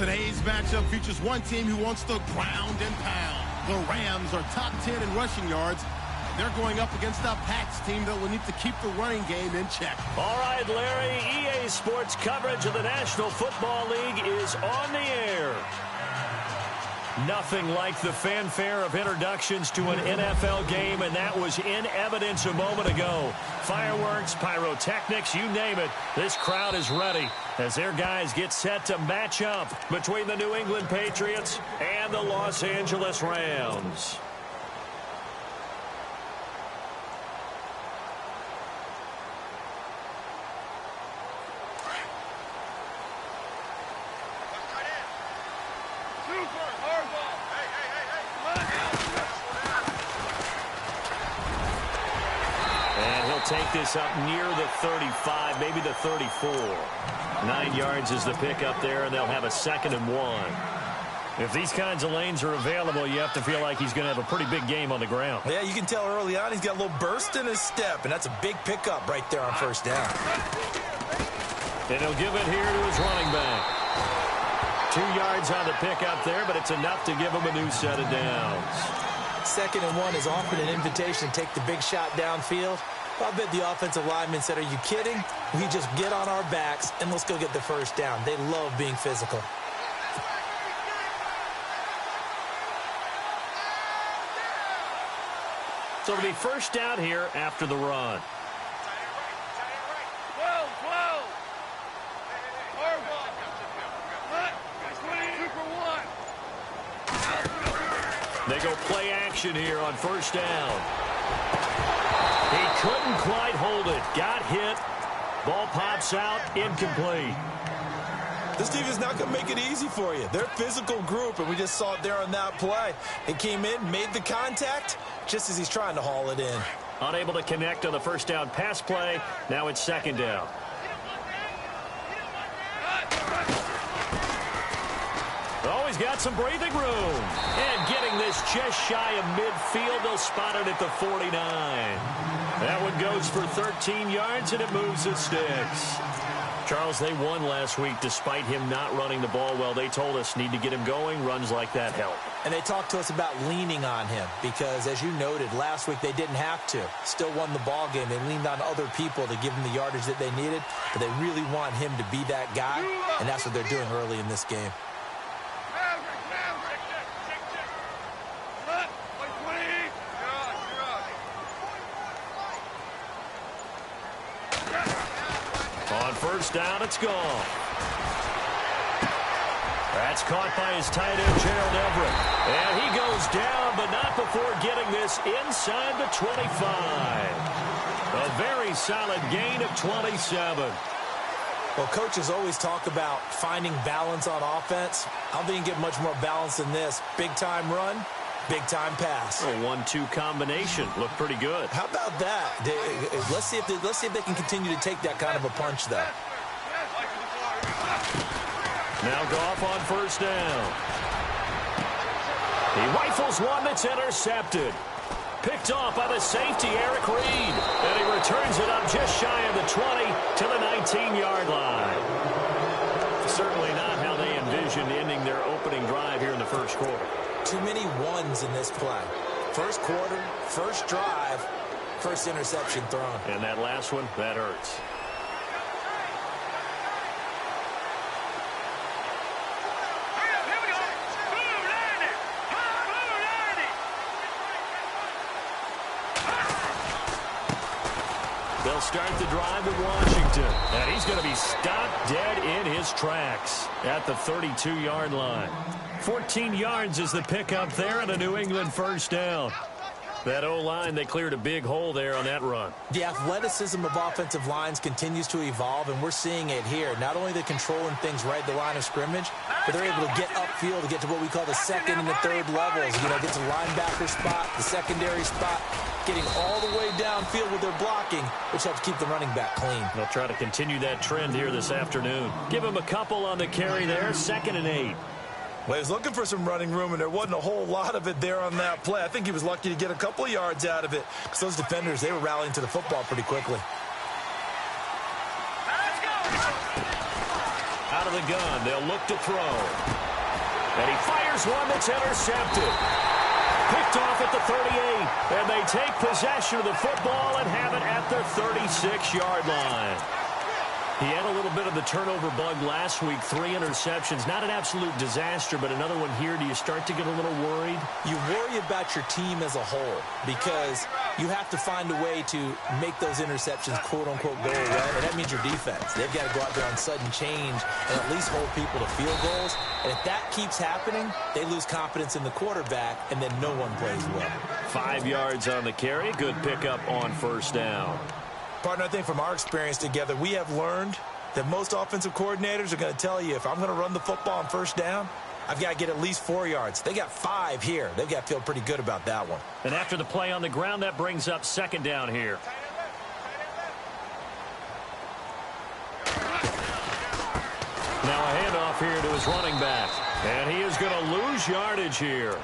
Today's matchup features one team who wants to ground and pound. The Rams are top 10 in rushing yards. They're going up against a Pats team that will need to keep the running game in check. All right, Larry, EA Sports coverage of the National Football League is on the air. Nothing like the fanfare of introductions to an NFL game, and that was in evidence a moment ago. Fireworks, pyrotechnics, you name it. This crowd is ready as their guys get set to match up between the New England Patriots and the Los Angeles Rams. Take this up near the 35, maybe the 34. 9 yards is the pickup there, and they'll have a 2nd and 1. If these kinds of lanes are available, you have to feel like he's going to have a pretty big game on the ground. Yeah, you can tell early on he's got a little burst in his step, and that's a big pickup right there on first down. And he'll give it here to his running back. 2 yards on the pickup there, but it's enough to give him a new set of downs. 2nd and 1 is often an invitation to take the big shot downfield. I bet the offensive linemen said, are you kidding? We just get on our backs and let's go get the first down. They love being physical. So it'll be first down here after the run. They go play action here on first down. He couldn't quite hold it. Got hit. Ball pops out. Incomplete. This team is not going to make it easy for you. They're a physical group, and we just saw it there on that play. It came in, made the contact, just as he's trying to haul it in. Unable to connect on the first down pass play. Now it's 2nd down. Oh, he's got some breathing room. And getting this just shy of midfield. They'll spot it at the 49. That one goes for 13 yards, and it moves the sticks. Charles, they won last week despite him not running the ball well. They told us need to get him going. Runs like that help. And they talked to us about leaning on him because, as you noted, last week they didn't have to. Still won the ball game. They leaned on other people to give them the yardage that they needed, but they really want him to be that guy, and that's what they're doing early in this game. On first down, it's gone. That's caught by his tight end, Gerald Everett. And he goes down, but not before getting this inside the 25. A very solid gain of 27. Well, coaches always talk about finding balance on offense. I don't think you can get much more balance than this. Big-time run, big-time pass. A 1-2 combination. Looked pretty good. How about that? Let's see if they can continue to take that kind of a punch, though. Now Goff on first down. He rifles one that's intercepted. Picked off by the safety, Eric Reed. And he returns it up just shy of the 20 to the 19-yard line. Certainly not how they envisioned ending their opening drive here in the first quarter. Too many ones in this play. First quarter, first drive, first interception thrown. And that last one, that hurts. They'll start the drive with Washington. And he's going to be stopped dead in his tracks at the 32-yard line. 14 yards is the pickup there and a New England first down. That O-line, they cleared a big hole there on that run. The athleticism of offensive lines continues to evolve, and we're seeing it here. Not only they're controlling things right at the line of scrimmage, but they're able to get upfield to get to what we call the second and the third levels. You know, get to the linebacker spot, the secondary spot, getting all the way downfield with their blocking, which helps keep the running back clean. They'll try to continue that trend here this afternoon. Give him a couple on the carry there, 2nd and 8. Well, he was looking for some running room, and there wasn't a whole lot of it there on that play. I think he was lucky to get a couple of yards out of it because those defenders, they were rallying to the football pretty quickly. Out of of the gun. They'll look to throw. And he fires one that's intercepted. Picked off at the 38. And they take possession of the football and have it at their 36-yard line. He had a little bit of the turnover bug last week, 3 interceptions. Not an absolute disaster, but another one here. Do you start to get a little worried? You worry about your team as a whole because you have to find a way to make those interceptions, quote-unquote, go away. And that means your defense. They've got to go out there on sudden change and at least hold people to field goals. And if that keeps happening, they lose confidence in the quarterback, and then no one plays well. 5 yards on the carry. Good pickup on first down. Partner, I think from our experience together, we have learned that most offensive coordinators are going to tell you, if I'm going to run the football on first down, I've got to get at least 4 yards. They got 5 here. They've got to feel pretty good about that one. And after the play on the ground, that brings up second down here. Now a handoff here to his running back. And he is going to lose yardage here.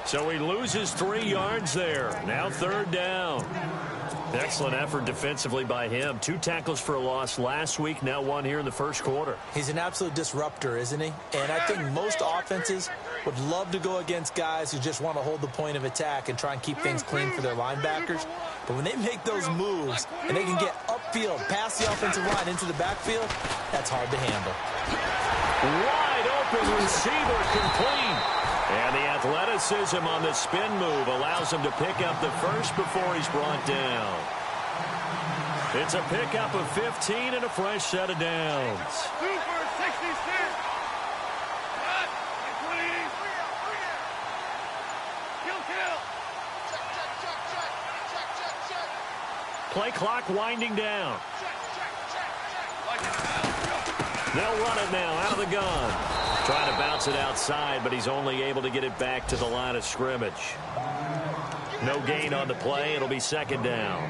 So he loses 3 yards there. Now third down. Excellent effort defensively by him. 2 tackles for a loss last week, now 1 here in the first quarter. He's an absolute disruptor, isn't he? And I think most offenses would love to go against guys who just want to hold the point of attack and try and keep things clean for their linebackers. But when they make those moves and they can get upfield, past the offensive line into the backfield, that's hard to handle. Wide open receiver complete. And the athleticism on the spin move allows him to pick up the first before he's brought down. It's a pickup of 15 and a fresh set of downs. Super 66. Play clock winding down. They'll run it now out of the gun. Trying to bounce it outside, but he's only able to get it back to the line of scrimmage. No gain on the play. It'll be second down.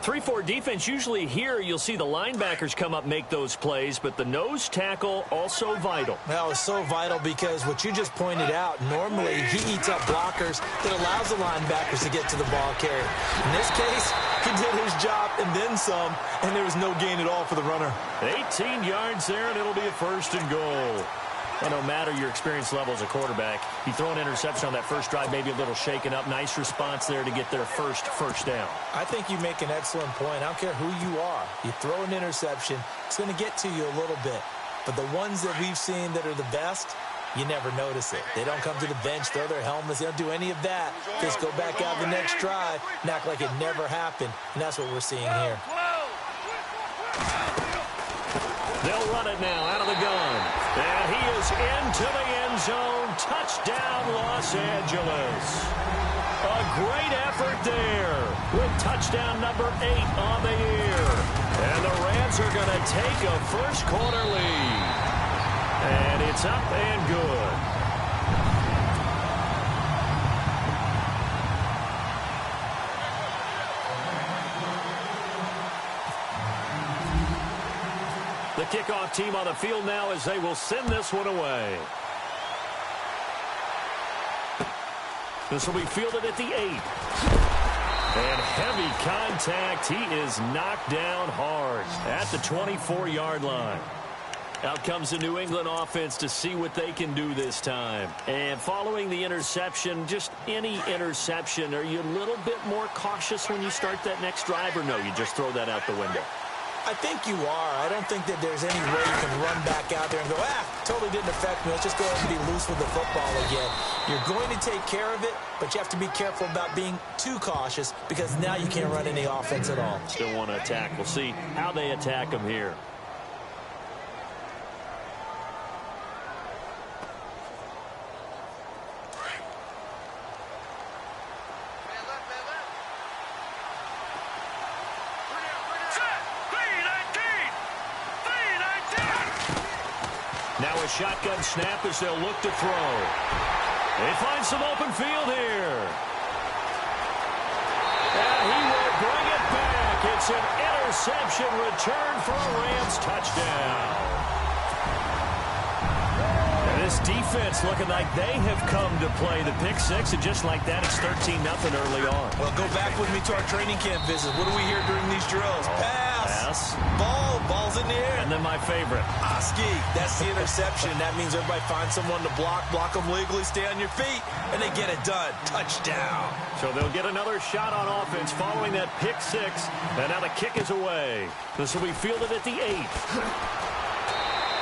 3-4 defense, usually here you'll see the linebackers come up, make those plays, but the nose tackle also vital. Well, it's so vital because what you just pointed out, normally he eats up blockers that allows the linebackers to get to the ball carrier. In this case, he did his job and then some, and there was no gain at all for the runner. 18 yards there, and it'll be a first and goal. Well, no matter your experience level as a quarterback, you throw an interception on that first drive, maybe a little shaken up. Nice response there to get their first down. I think you make an excellent point. I don't care who you are. You throw an interception, it's going to get to you a little bit. But the ones that we've seen that are the best, you never notice it. They don't come to the bench, throw their helmets. They don't do any of that. Just go back out the next drive and act like it never happened. And that's what we're seeing here. They'll run it now out of the gun. And he is into the end zone. Touchdown, Los Angeles. A great effort there with touchdown number 8 on the year. And the Rams are going to take a first quarter lead. And it's up and good. The kickoff team on the field now as they will send this one away. This will be fielded at the 8. And heavy contact. He is knocked down hard at the 24-yard line. Out comes the New England offense to see what they can do this time. And following the interception, just any interception, are you a little bit more cautious when you start that next drive, or no, you just throw that out the window? I think you are. I don't think that there's any way you can run back out there and go, totally didn't affect me. Let's just go ahead and be loose with the football again. You're going to take care of it, but you have to be careful about being too cautious because now you can't run any offense at all. Still want to attack. We'll see how they attack them here. Now a shotgun snap as they'll look to throw. They find some open field here. And he will bring it back. It's an interception return for a Rams touchdown. And this defense looking like they have come to play. The pick six, and just like that, it's 13-0 early on. Well, go back with me to our training camp visit. What do we hear during these drills? Pass. pass. Ball's in the air. And then my favorite. Ski, that's the interception. That means everybody finds someone to block them legally, stay on your feet, and they get it done. Touchdown. So they'll get another shot on offense following that pick six. And now the kick is away. This will be fielded at the 8.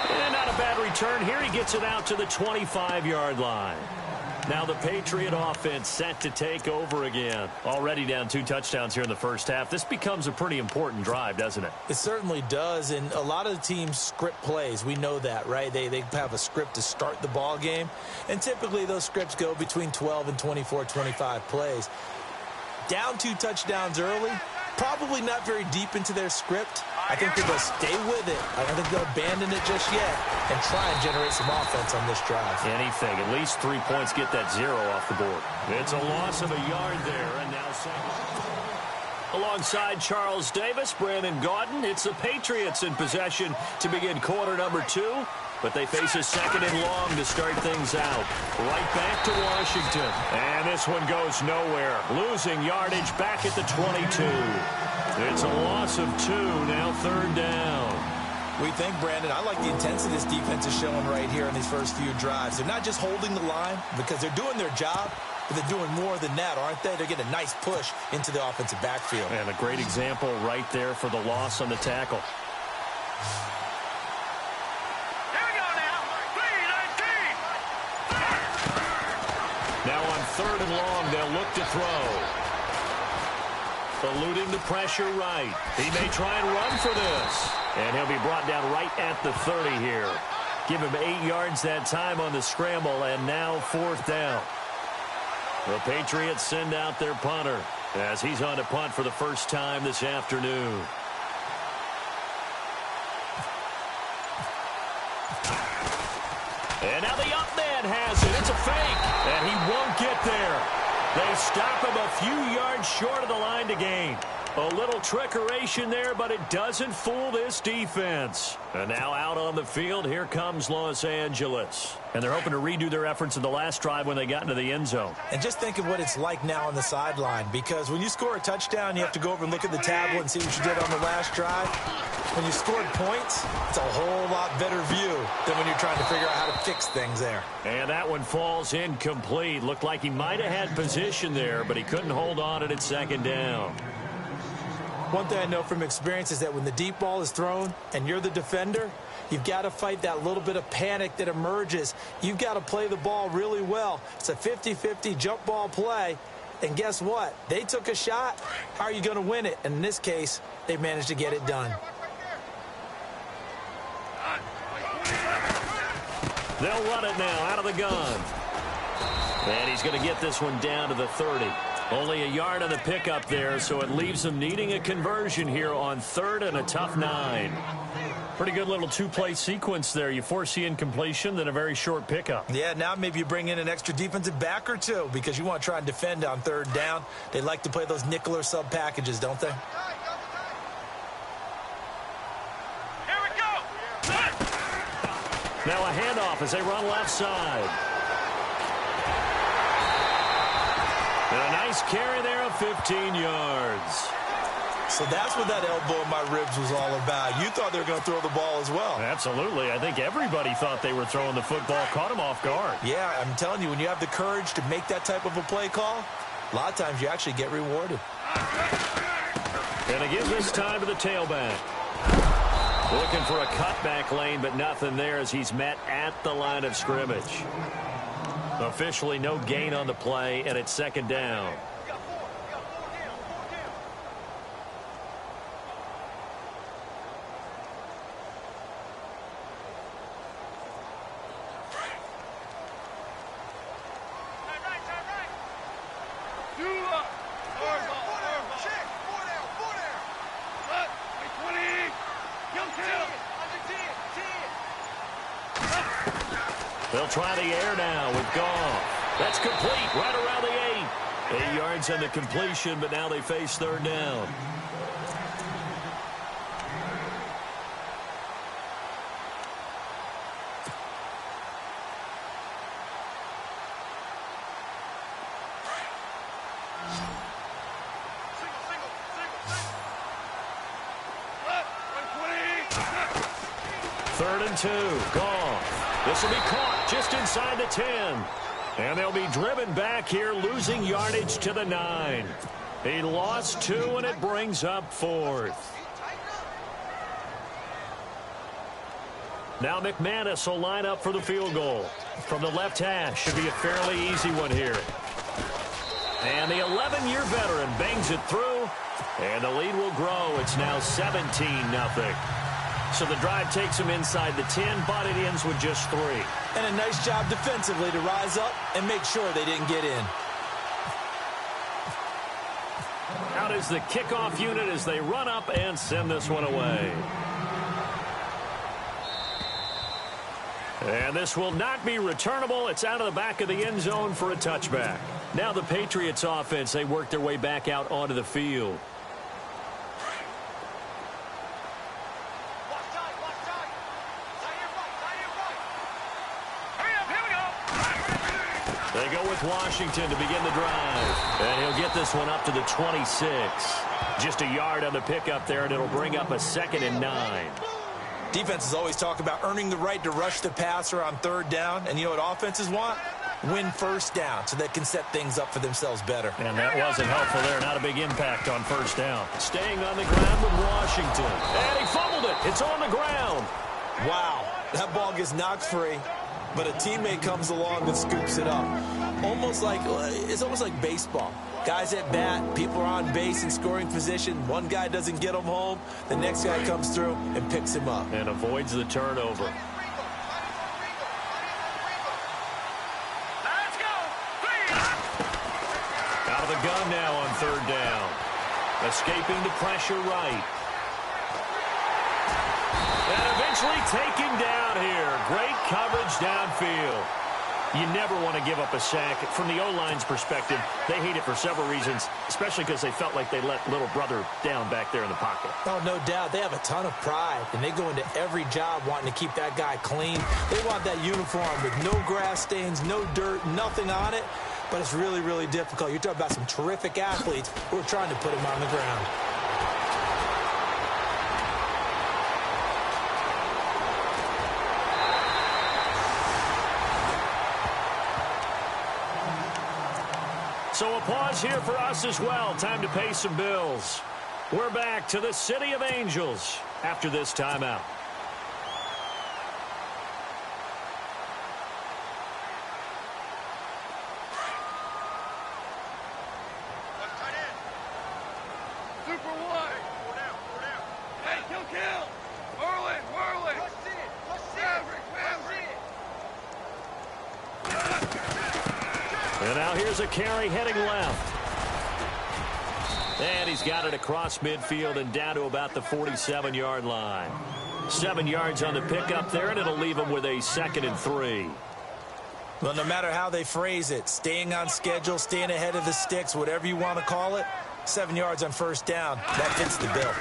And not a bad return here. He gets it out to the 25-yard line. Now the Patriot offense set to take over again. Already down 2 touchdowns here in the first half. This becomes a pretty important drive, doesn't it? It certainly does, and a lot of the teams script plays. We know that, right? They have a script to start the ball game, and typically those scripts go between 12 and 24, 25 plays. Down 2 touchdowns early, probably not very deep into their script. I think they're going to stay with it. I don't think they'll abandon it just yet and try and generate some offense on this drive. Anything. At least 3 points, get that 0 off the board. It's a loss of a yard there, and now second. Alongside Charles Davis, Brandon Gaudin, it's the Patriots in possession to begin quarter number 2. But they face a second and long to start things out. Right back to Washington. And this one goes nowhere. Losing yardage back at the 22. It's a loss of 2, now third down. We think, Brandon, I like the intensity this defense is showing right here in these first few drives. They're not just holding the line because they're doing their job, but they're doing more than that, aren't they? They're getting a nice push into the offensive backfield. And a great example right there for the loss on the tackle. Now on third and long, they'll look to throw. Eluding the pressure right. He may try and run for this. And he'll be brought down right at the 30 here. Give him 8 yards that time on the scramble, and now fourth down. The Patriots send out their punter as he's on to punt for the first time this afternoon. And now the up man has it. It's a fake, and he won't get there. They stop him a few yards short of the line to gain. A little trickeration there, but it doesn't fool this defense. And now out on the field, here comes Los Angeles. And they're hoping to redo their efforts in the last drive when they got into the end zone. And just think of what it's like now on the sideline, because when you score a touchdown, you have to go over and look at the tablet and see what you did on the last drive. When you scored points, it's a whole lot better view than when you're trying to figure out how to fix things there. And that one falls incomplete. Looked like he might have had position there, but he couldn't hold on at second down. One thing I know from experience is that when the deep ball is thrown and you're the defender, you've got to fight that little bit of panic that emerges. You've got to play the ball really well. It's a 50-50 jump ball play. And guess what? They took a shot. How are you going to win it? And in this case, they managed to get it done. They'll run it now out of the gun. And he's going to get this one down to the 30. Only a yard on the pickup there, so it leaves them needing a conversion here on third and a tough 9. Pretty good little 2-play sequence there. You foresee incompletion, then a very short pickup. Yeah, now maybe you bring in an extra defensive back or two because you want to try and defend on third down. They like to play those nickel or sub packages, don't they? Here we go. Now a handoff as they run left side. And a nice carry there of 15 yards. So that's what that elbow in my ribs was all about. You thought they were going to throw the ball as well. Absolutely. I think everybody thought they were throwing the football. Caught him off guard. Yeah, I'm telling you, when you have the courage to make that type of a play call, a lot of times you actually get rewarded. And it gives this time to the tailback. Looking for a cutback lane, but nothing there as he's met at the line of scrimmage. Officially no gain on the play, and it's second down. They'll try the air now with Goff. That's complete right around the 8. 8 yards on the completion, but now they face third down. 3rd and 2. Goff. This will be caught just inside the 10. And they'll be driven back here, losing yardage to the 9. He lost 2, and it brings up 4th. Now McManus will line up for the field goal. From the left hash, should be a fairly easy one here. And the 11-year veteran bangs it through, and the lead will grow. It's now 17-0. So the drive takes them inside the 10, but it ends with just 3. And a nice job defensively to rise up and make sure they didn't get in. Out is the kickoff unit as they run up and send this one away. And this will not be returnable. It's out of the back of the end zone for a touchback. Now the Patriots offense, they work their way back out onto the field. They go with Washington to begin the drive. And he'll get this one up to the 26. Just a yard on the pickup there, and it'll bring up a 2nd and 9. Defenses always talk about earning the right to rush the passer on 3rd down. And you know what offenses want? Win 1st down so they can set things up for themselves better. And that wasn't helpful there. Not a big impact on 1st down. Staying on the ground with Washington. And he fumbled it. It's on the ground. Wow. That ball gets knocked free, but a teammate comes along and scoops it up. It's almost like baseball. Guys at bat, people are on base in scoring position. One guy doesn't get him home. The next guy comes through and picks him up. And avoids the turnover. Let's go. Out of the gun now on 3rd down. Escaping the pressure right. And eventually taken down here. Great coverage downfield. You never want to give up a sack. From the O-line's perspective, they hate it for several reasons, especially because they felt like they let little brother down back there in the pocket. Oh, no doubt. They have a ton of pride, and they go into every job wanting to keep that guy clean. They want that uniform with no grass stains, no dirt, nothing on it, but it's really, really difficult. You're talking about some terrific athletes who are trying to put him on the ground. So a pause here for us as well. Time to pay some bills. We're back to the City of Angels after this timeout. Super wide. Four down. Hey, kill. Whirling. And now here's a carry heading left. And he's got it across midfield and down to about the 47-yard line. 7 yards on the pickup there, and it'll leave him with a 2nd and 3. Well, no matter how they phrase it, staying on schedule, staying ahead of the sticks, whatever you want to call it, 7 yards on 1st down, that fits the bill.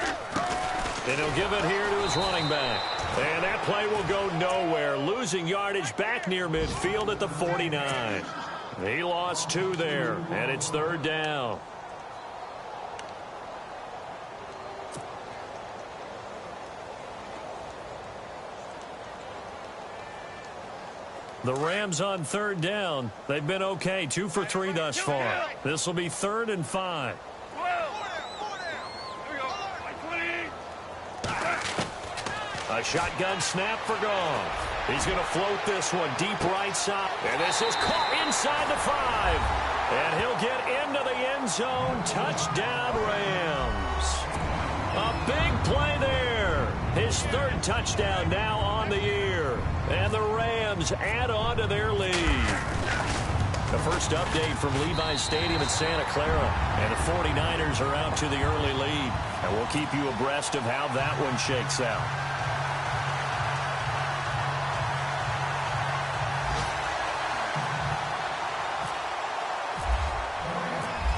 And he'll give it here to his running back. And that play will go nowhere, losing yardage back near midfield at the 49. He lost 2 there, and it's 3rd down. The Rams on 3rd down. They've been okay, 2 for 3 thus far. This will be 3rd and 5. A shotgun snap for Goff. He's going to float this one deep right side. And this is caught inside the 5. And he'll get into the end zone. Touchdown, Rams. A big play there. His 3rd touchdown now on the year. And the Rams add on to their lead. The first update from Levi's Stadium in Santa Clara. And the 49ers are out to the early lead. And we'll keep you abreast of how that one shakes out.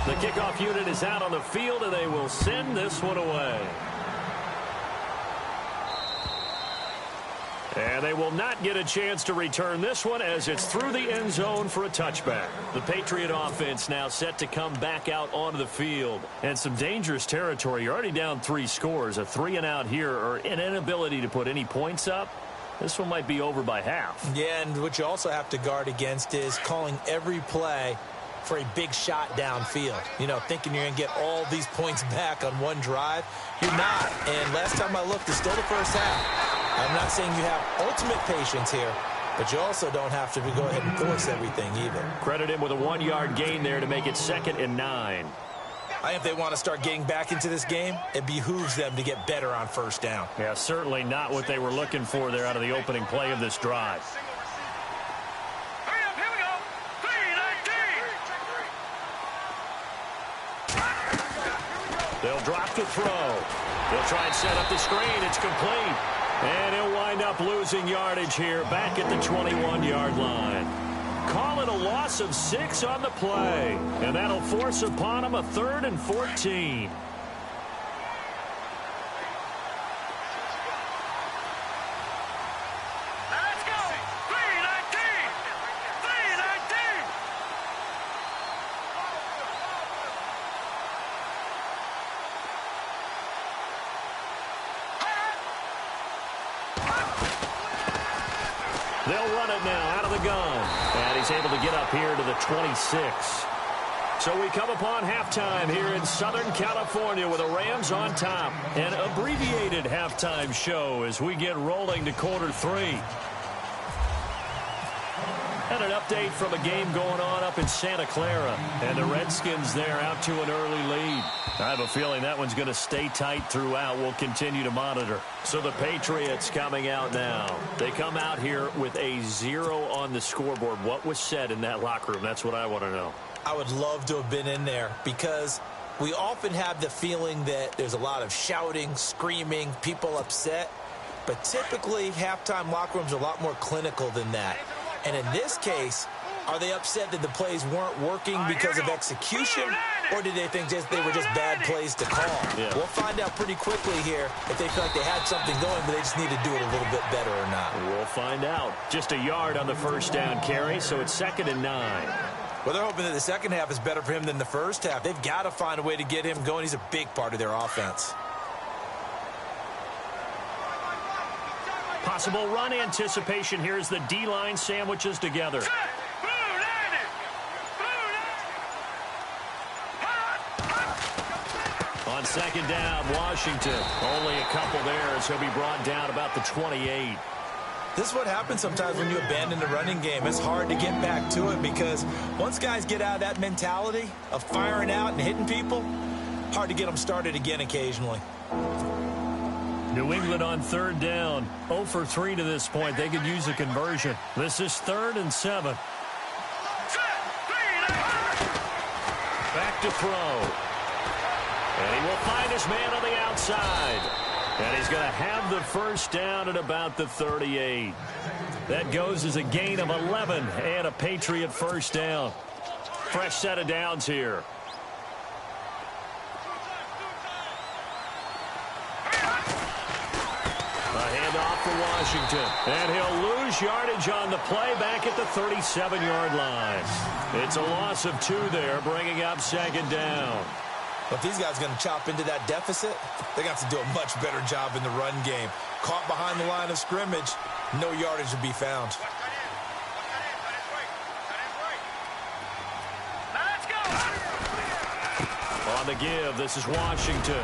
The kickoff unit is out on the field, and they will send this one away. And they will not get a chance to return this one as it's through the end zone for a touchback. The Patriot offense now set to come back out onto the field. And some dangerous territory. You're already down 3 scores. A 3-and-out here or an inability to put any points up This one might be over by half. Yeah, and what you also have to guard against is calling every play for a big shot downfield. You know, thinking you're going to get all these points back on one drive. You're not. And last time I looked, it's still the first half. I'm not saying you have ultimate patience here, but you also don't have to go ahead and force everything either. Credit him with a 1-yard gain there to make it 2nd and 9. I think if they want to start getting back into this game, it behooves them to get better on first down. Yeah, certainly not what they were looking for there out of the opening play of this drive. Hurry up, here we go. 3-19. They'll drop the throw. They'll try and set up the screen. It's complete. And he'll wind up losing yardage here back at the 21-yard line. Call it a loss of 6 on the play. And that'll force upon him a 3rd and 14. Let's go. 3-19. 3-19. They'll run it now out of the gun. And he's able to get up here to the 26. So we come upon halftime here in Southern California with the Rams on top. An abbreviated halftime show as we get rolling to quarter 3. And an update from a game going on up in Santa Clara. And the Redskins there out to an early lead. I have a feeling that one's going to stay tight throughout. We'll continue to monitor. So the Patriots coming out now. They come out here with a 0 on the scoreboard. What was said in that locker room? That's what I want to know. I would love to have been in there because we often have the feeling that there's a lot of shouting, screaming, people upset. But typically, halftime locker rooms are a lot more clinical than that. And in this case, are they upset that the plays weren't working because of execution, or did they think they were just bad plays to call? Yeah. We'll find out pretty quickly here if they feel like they had something going, but they just need to do it a little bit better or not. We'll find out. Just a yard on the first down carry, so it's 2nd and 9. Well, they're hoping that the second half is better for him than the first half. They've got to find a way to get him going. He's a big part of their offense. Possible run anticipation. Here's the D-line sandwiches together. On 2nd down, Washington. Only a couple there as he'll be brought down about the 28. This is what happens sometimes when you abandon the running game. It's hard to get back to it because once guys get out of that mentality of firing out and hitting people, hard to get them started again occasionally. New England on 3rd down. 0 for 3 to this point. They could use a conversion. This is 3rd and 7. Back to throw. And he will find his man on the outside. And he's going to have the first down at about the 38. That goes as a gain of 11 and a Patriot first down. Fresh set of downs here. For Washington, and he'll lose yardage on the play back at the 37-yard line. It's a loss of 2 there, bringing up 2nd down. But if these guys are going to chop into that deficit, they're going to have to do a much better job in the run game. Caught behind the line of scrimmage, no yardage to be found. On the give, this is Washington.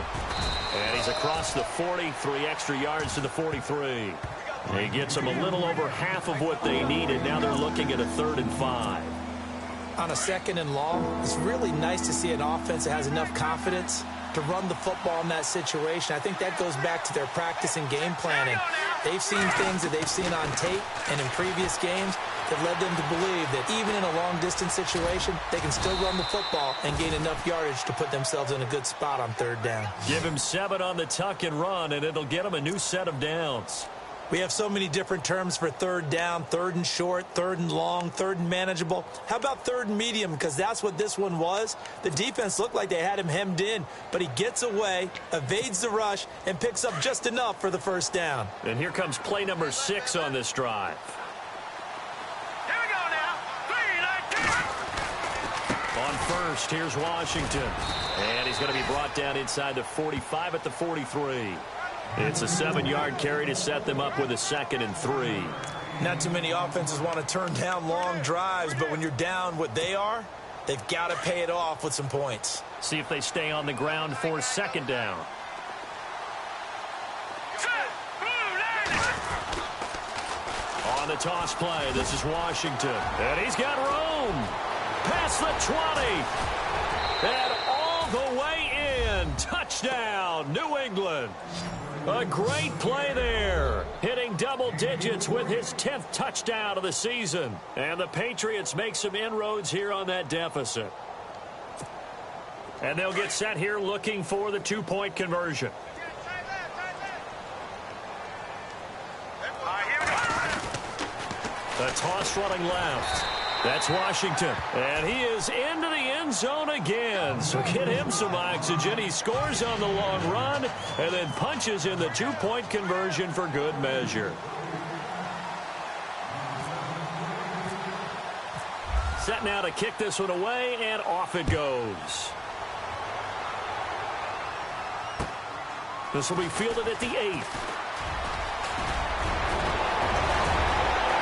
And he's across the 40, 3 extra yards to the 43. He gets them a little over half of what they needed. Now they're looking at a 3rd and 5. On a 2nd and long, it's really nice to see an offense that has enough confidence to run the football in that situation. I think that goes back to their practice and game planning. They've seen things that they've seen on tape and in previous games that led them to believe that even in a long-distance situation, they can still run the football and gain enough yardage to put themselves in a good spot on 3rd down. Give him 7 on the tuck and run, and it'll get him a new set of downs. We have so many different terms for 3rd down, 3rd and short, 3rd and long, 3rd and manageable. How about 3rd and medium? Because that's what this one was. The defense looked like they had him hemmed in, but he gets away, evades the rush, and picks up just enough for the first down. And here comes play number 6 on this drive. Here we go now. 3-19. On first, here's Washington. And he's going to be brought down inside the 45 at the 43. It's a 7-yard carry to set them up with a 2nd and 3. Not too many offenses want to turn down long drives, but when you're down what they are, they've got to pay it off with some points. See if they stay on the ground for 2nd down. On the toss play, this is Washington. And he's got room. Past the 20. And all the way in. Touchdown, New England. A great play there. Hitting double digits with his 10th touchdown of the season. And the Patriots make some inroads here on that deficit. And they'll get set here looking for the 2-point conversion. The toss running left. That's Washington. And he is into the end zone again. So get him some oxygen. He scores on the long run and then punches in the 2-point conversion for good measure. Set now to kick this one away, and off it goes. This will be fielded at the 8th.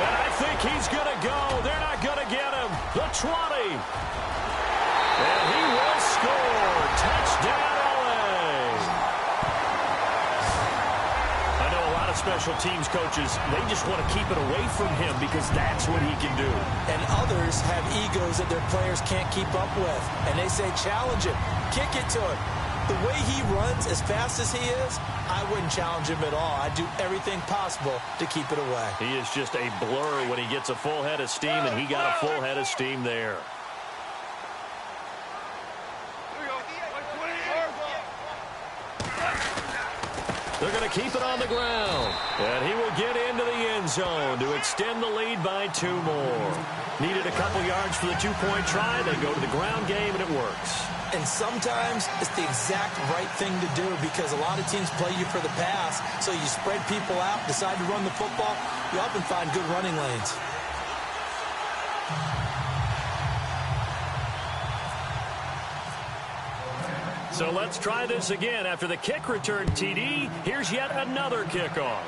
I think he's going to go. They're not going to get him. The 20. And he will score. Touchdown, LA. I know a lot of special teams coaches, they just want to keep it away from him because that's what he can do. And others have egos that their players can't keep up with. And they say, challenge him. Kick it to him. The way he runs as fast as he is, I wouldn't challenge him at all. I'd do everything possible to keep it away. He is just a blur when he gets a full head of steam, and he got a full head of steam there. They're going to keep it on the ground. And he will get into the end zone to extend the lead by 2 more. Needed a couple yards for the 2-point try. They go to the ground game, and it works. And sometimes it's the exact right thing to do because a lot of teams play you for the pass. So you spread people out, decide to run the football. You often find good running lanes. So let's try this again. After the kick return TD, here's yet another kickoff.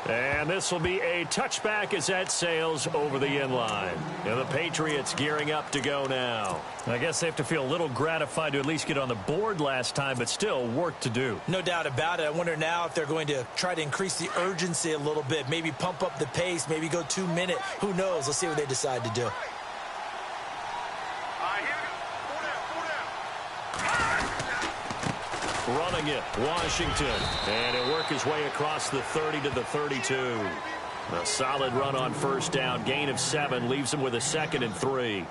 And this will be a touchback as that sails over the end line. And the Patriots gearing up to go now. I guess they have to feel a little gratified to at least get on the board last time, but still work to do. No doubt about it. I wonder now if they're going to try to increase the urgency a little bit, maybe pump up the pace, maybe go 2-minute. Who knows? Let's see what they decide to do. Running it, Washington. And he'll work his way across the 30 to the 32. A solid run on first down. Gain of 7 leaves him with a 2nd and 3.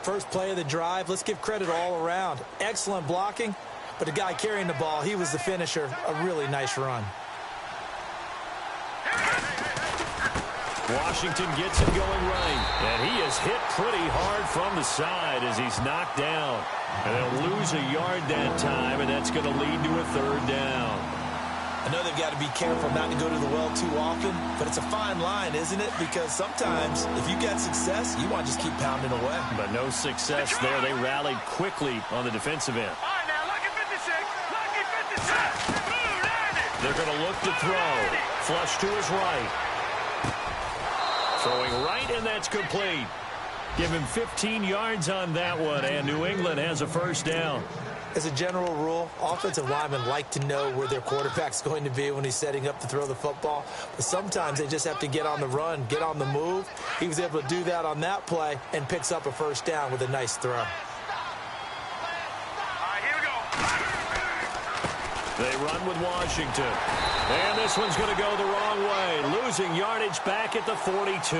First play of the drive, let's give credit all around. Excellent blocking, but the guy carrying the ball, he was the finisher. A really nice run. Washington gets him going right. And he is hit pretty hard from the side as he's knocked down. And they'll lose a yard that time, and that's going to lead to a 3rd down. I know they've got to be careful not to go to the well too often, but it's a fine line, isn't it? Because sometimes if you get success, you want to just keep pounding away. But no success there. They rallied quickly on the defensive end. All right, now, lucky 56. Lucky 56. They're going to look to throw. Flush to his right. Throwing right, and that's complete. Give him 15 yards on that one, and New England has a 1st down. As a general rule, offensive linemen like to know where their quarterback's going to be when he's setting up to throw the football. But sometimes they just have to get on the run, get on the move. He was able to do that on that play and picks up a 1st down with a nice throw. All right, here we go. They run with Washington. And this one's going to go the wrong way. Losing yardage back at the 42.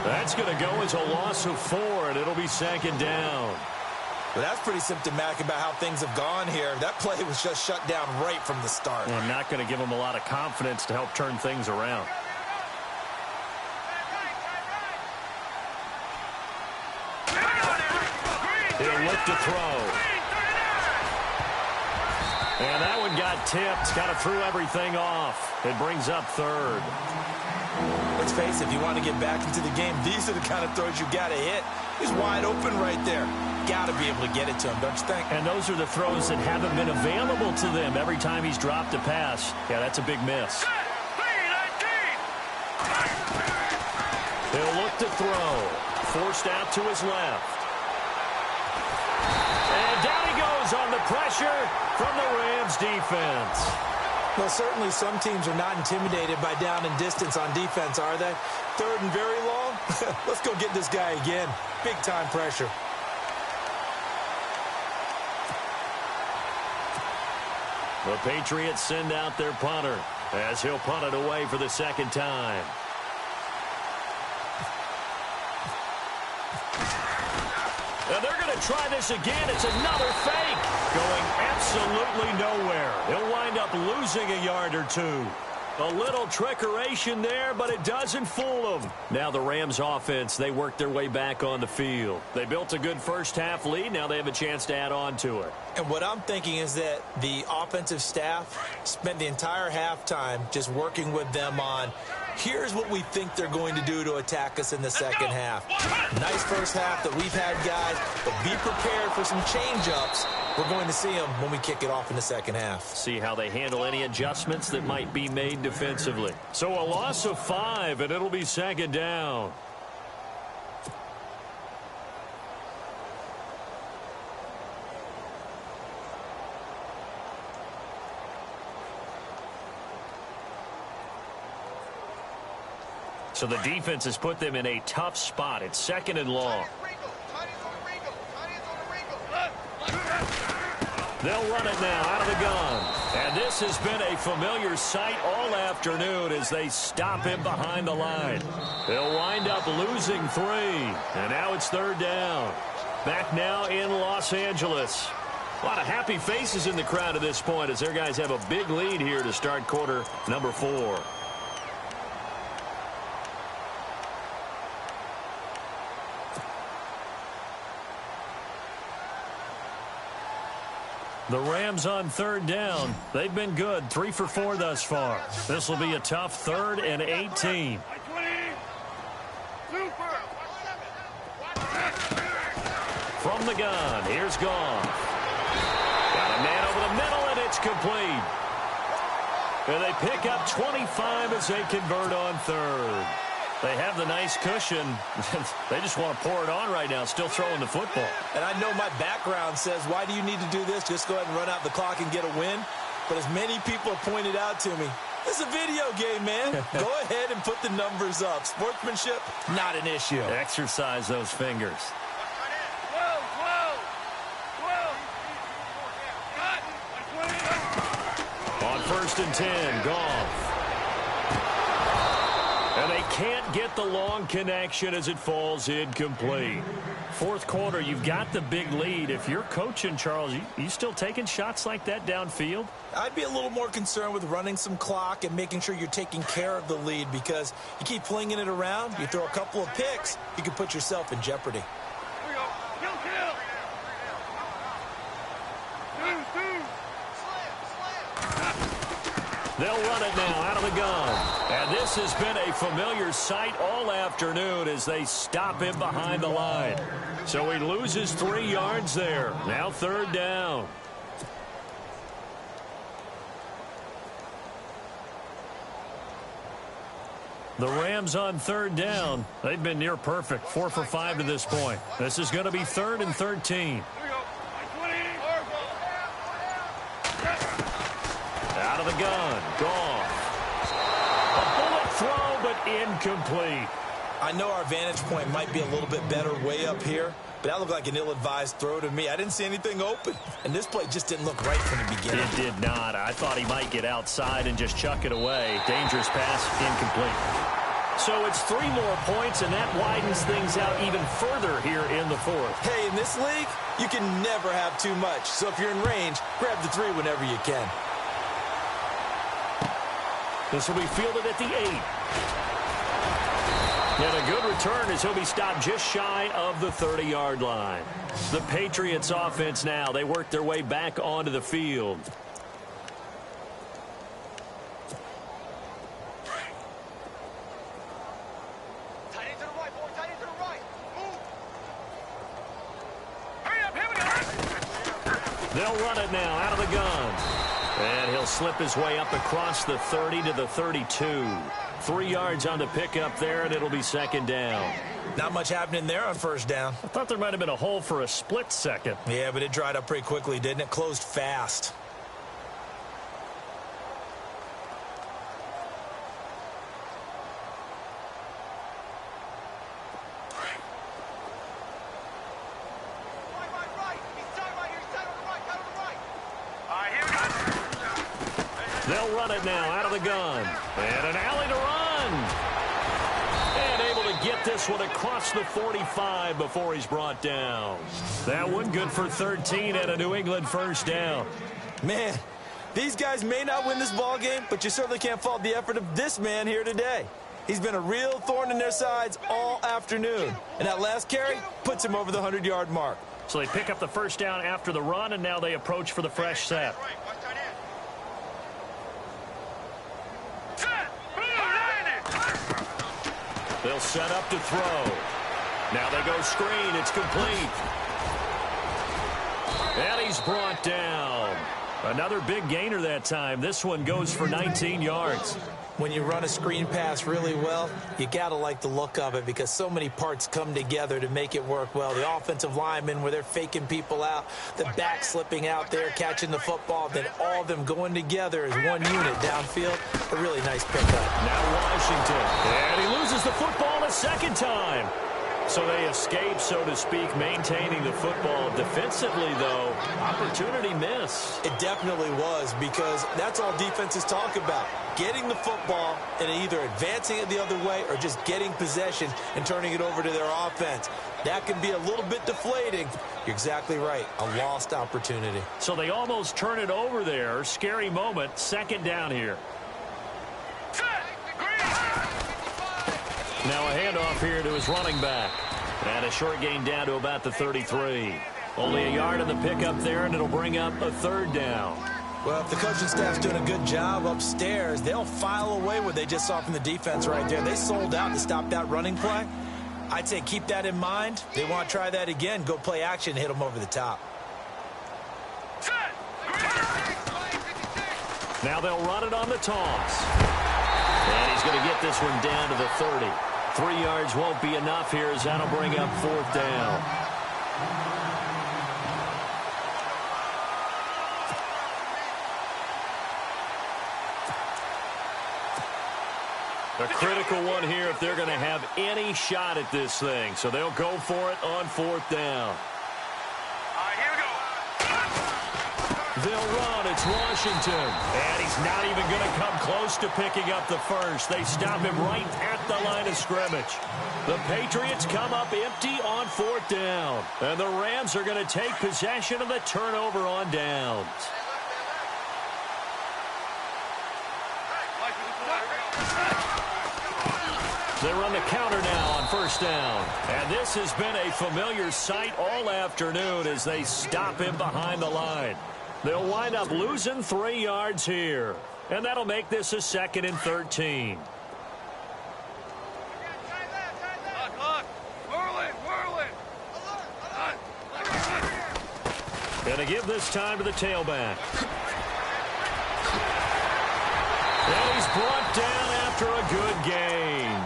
That's going to go as a loss of 4, and it'll be 2nd down. But that's pretty symptomatic about how things have gone here. That play was just shut down right from the start. Well, not going to give them a lot of confidence to help turn things around. He'll look to throw. And that one got tipped. Kind of threw everything off. It brings up 3rd. Let's face it, if you want to get back into the game, these are the kind of throws you got to hit. He's wide open right there. Got to be able to get it to him, don't you think? And those are the throws that haven't been available to them every time he's dropped a pass. Yeah, that's a big miss. He'll look to throw. Forced out to his left. And down he goes on the pressure from the Rams defense. Well, certainly some teams are not intimidated by down and distance on defense, are they? Third and very long? Let's go get this guy again. Big-time pressure. The Patriots send out their punter as he'll punt it away for the second time. And they're going to try this again. It's another fake. Going absolutely nowhere. He'll wind up losing a yard or two. A little trickeration there, but it doesn't fool them. Now the Rams offense, they work their way back on the field. They built a good first-half lead. Now they have a chance to add on to it. And what I'm thinking is that the offensive staff spent the entire halftime just working with them on, here's what we think they're going to do to attack us in the second half. Nice first half that we've had, guys, but be prepared for some change-ups. We're going to see them when we kick it off in the second half. See how they handle any adjustments that might be made defensively. So a loss of 5, and it'll be second down. So the defense has put them in a tough spot. It's second and long. They'll run it now out of the gun. And this has been a familiar sight all afternoon as they stop him behind the line. They'll wind up losing 3. And now it's third down. Back now in Los Angeles. A lot of happy faces in the crowd at this point as their guys have a big lead here to start quarter number 4. The Rams on third down. They've been good, 3 for 4 thus far. This will be a tough 3rd and 18. From the gun, here's Goff. Got a man over the middle, and it's complete. And they pick up 25 as they convert on third. They have the nice cushion. They just want to pour it on right now, still throwing the football. And I know my background says, why do you need to do this? Just go ahead and run out the clock and get a win. But as many people have pointed out to me, it's a video game, man. Go ahead and put the numbers up. Sportsmanship, not an issue. Exercise those fingers. On 1st and 10, Goff. And they can't get the long connection as it falls incomplete. Fourth quarter, you've got the big lead. If you're coaching, Charles, you still taking shots like that downfield? I'd be a little more concerned with running some clock and making sure you're taking care of the lead, because you keep flinging it around, you throw a couple of picks, you can put yourself in jeopardy. They'll run it now out of the gun. And this has been a familiar sight all afternoon as they stop him behind the line. So he loses 3 yards there. Now third down. The Rams on third down. They've been near perfect, 4 for 5 to this point. This is going to be 3rd and 13. Out of the gun, Goff. A bullet throw, but incomplete. I know our vantage point might be a little bit better way up here, but that looked like an ill-advised throw to me. I didn't see anything open, and this play just didn't look right from the beginning. It did not. I thought he might get outside and just chuck it away. Dangerous pass, incomplete. So it's 3 more points, and that widens things out even further here in the 4th. Hey, in this league, you can never have too much. So if you're in range, grab the 3 whenever you can. This will be fielded at the 8. And a good return as he'll be stopped just shy of the 30-yard line. The Patriots offense now, they work their way back onto the field. They'll run it now out of the gun. And he'll slip his way up across the 30 to the 32. 3 yards on the pickup there, and it'll be second down. Not much happening there on first down. I thought there might have been a hole for a split second. Yeah, but it dried up pretty quickly, didn't it? Closed fast. They'll run it now out of the gun. And an alley to run. And able to get this one across the 45 before he's brought down. That one good for 13 and a New England first down. Man, these guys may not win this ball game, but you certainly can't fault the effort of this man here today. He's been a real thorn in their sides all afternoon. And that last carry puts him over the 100-yard mark. So they pick up the first down after the run, and now they approach for the fresh set. They'll set up to throw. Now they go screen. It's complete. And he's brought down. Another big gainer that time. This one goes for 19 yards. When you run a screen pass really well, you got to like the look of it because so many parts come together to make it work well. The offensive linemen where they're faking people out, the back slipping out there, catching the football, then all of them going together as one unit downfield. A really nice pickup. Now Washington. And he loses the football a second time. So they escape, so to speak, maintaining the football. Defensively, though, opportunity miss. It definitely was because that's all defenses talk about. Getting the football and either advancing it the other way or just getting possession and turning it over to their offense. That can be a little bit deflating. You're exactly right. A lost opportunity. So they almost turn it over there. Scary moment. Second down here. Now a handoff here to his running back. And a short gain down to about the 33. Only a yard on the pickup there, and it'll bring up a third down. Well, if the coaching staff's doing a good job upstairs, they'll file away what they just saw from the defense right there. They sold out to stop that running play. I'd say keep that in mind. They want to try that again. Go play action and hit them over the top. Now they'll run it on the toss. And he's going to get this one down to the 30. 3 yards won't be enough here as that'll bring up fourth down. A critical one here if they're going to have any shot at this thing. So they'll go for it on fourth down. Here we go. They'll run. It's Washington. And he's not even going to come close to picking up the first. They stop him right at the line of scrimmage. The Patriots come up empty on fourth down. And the Rams are going to take possession of the turnover on downs. They run the counter now on first down. And this has been a familiar sight all afternoon as they stop him behind the line. They'll wind up losing 3 yards here. And that'll make this a 2nd and 13. Going to give this time to the tailback. And he's brought down after a good gain.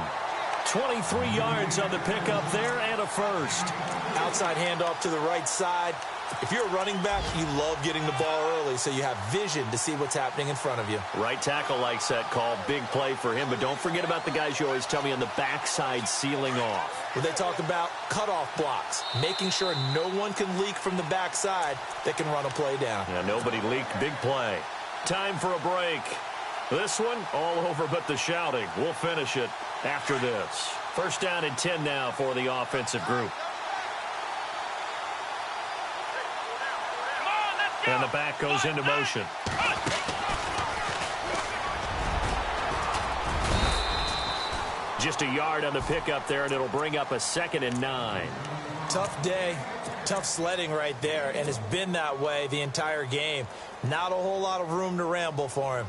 23 yards on the pickup there and a first. Outside handoff to the right side. If you're a running back, you love getting the ball early so you have vision to see what's happening in front of you. Right tackle likes that call. Big play for him. But don't forget about the guys you always tell me on the backside sealing off. Well, they talk about cutoff blocks, making sure no one can leak from the backside that can run a play down. Yeah, nobody leaked. Big play. Time for a break. This one, all over but the shouting. We'll finish it after this. First down and 10 now for the offensive group. And the back goes into motion. Just a yard on the pickup there, and it'll bring up a 2nd and 9. Tough day, tough sledding right there, and it's been that way the entire game. Not a whole lot of room to ramble for him.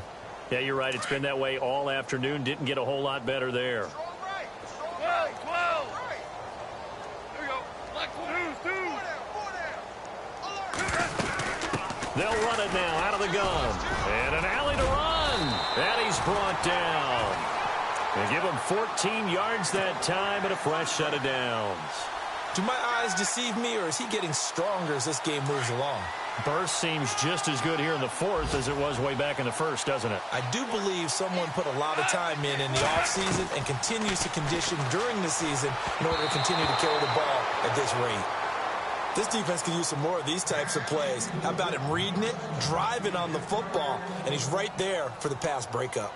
Yeah, you're right. It's been that way all afternoon. Didn't get a whole lot better there. They'll run it now out of the gun. And an alley to run. And he's brought down. They give him 14 yards that time and a fresh set of downs. Do my eyes deceive me, or is he getting stronger as this game moves along? Burst seems just as good here in the fourth as it was way back in the first, doesn't it? I do believe someone put a lot of time in the offseason and continues to condition during the season in order to continue to carry the ball at this rate. This defense could use some more of these types of plays. How about him reading it, driving on the football, and he's right there for the pass breakup.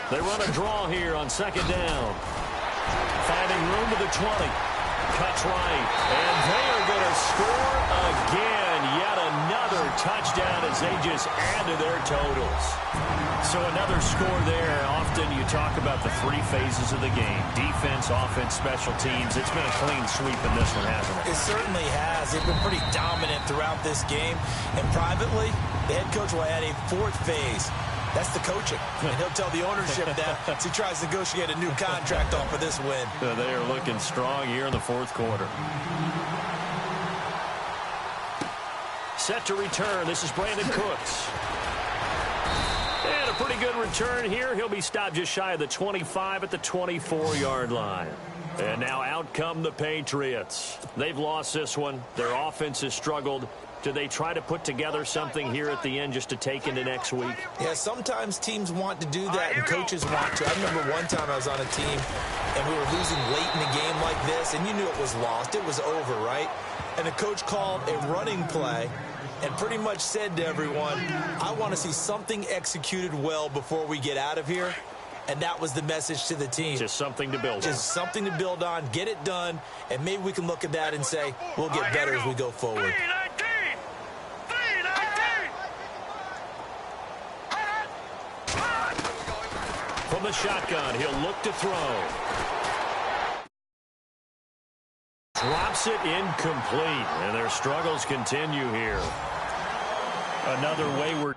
They run a draw here on second down. Finding room to the 20. Cuts right. And they are going to score again. Yet another touchdown as they just add to their totals. So another score there. Often you talk about the three phases of the game. Defense, offense, special teams. It's been a clean sweep in this one, hasn't it? It certainly has. They've been pretty dominant throughout this game. And privately, the head coach will add a fourth phase. That's the coaching. And he'll tell the ownership that as he tries to negotiate a new contract off of this win. They are looking strong here in the fourth quarter. Set to return. This is Brandon Cooks. And a pretty good return here. He'll be stopped just shy of the 25 at the 24-yard line. And now out come the Patriots. They've lost this one. Their offense has struggled. Do they try to put together something here at the end just to take into next week? Yeah, sometimes teams want to do that and coaches want to. I remember one time I was on a team and we were losing late in the game like this, and you knew it was lost. It was over, right? And the coach called a running play and pretty much said to everyone, I want to see something executed well before we get out of here. And that was the message to the team. Just something to build on. Just something to build on, get it done, and maybe we can look at that and say, we'll get better as we go forward. From the shotgun, he'll look to throw. Drops it incomplete, and their struggles continue here. Another wayward